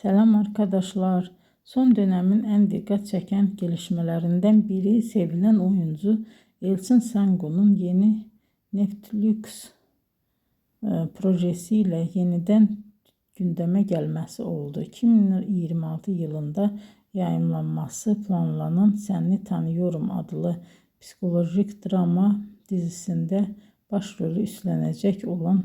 Selam arkadaşlar. Son dönemin en dikkat çeken gelişmelerinden biri sevilen oyuncu Elçin Sangu'nun yeni Netflix projesiyle yeniden gündeme gelmesi oldu. 2026 yılında yayınlanması planlanan Seni Tanıyorum adlı psikolojik drama dizisinde başrolü üstlenecek olan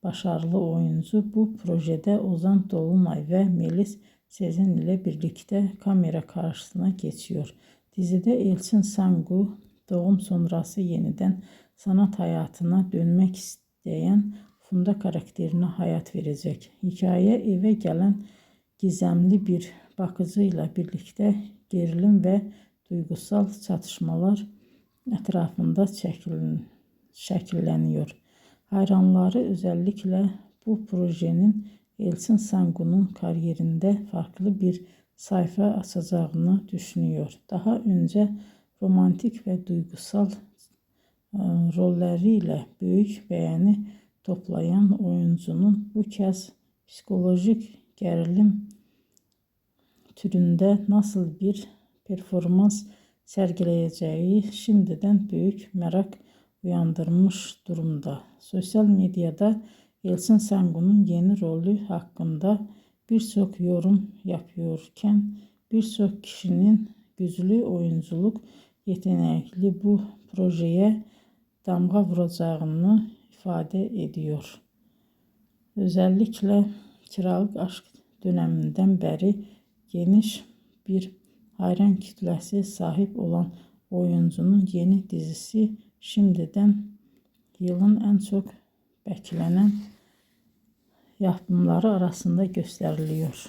başarılı oyuncu bu projede Ozan Dolunay ve Melis Sezen ile birlikte kamera karşısına geçiyor. Dizide Elçin Sangu doğum sonrası yeniden sanat hayatına dönmek isteyen Funda karakterine hayat verecek. Hikaye eve gelen gizemli bir bakıcıyla birlikte gerilim ve duygusal çatışmalar etrafında şekilleniyor. Hayranları özellikle bu projenin Elçin Sangu'nun kariyerinde farklı bir sayfa açacağını düşünüyor. Daha önce romantik ve duygusal rolleriyle büyük beğeni toplayan oyuncunun bu kez psikolojik gerilim türünde nasıl bir performans sergileyeceği şimdiden büyük merak uyandırmış durumda. Sosyal medyada Elçin Sangu'nun yeni rolü hakkında birçok yorum yapıyorken birçok kişinin güçlü oyunculuk yetenekli bu projeye damga vuracağını ifade ediyor. Özellikle Kiralık Aşk döneminden beri geniş bir hayran kitlesi sahip olan oyuncunun yeni dizisi şimdiden yılın en çok beklenen yapımları arasında gösteriliyor.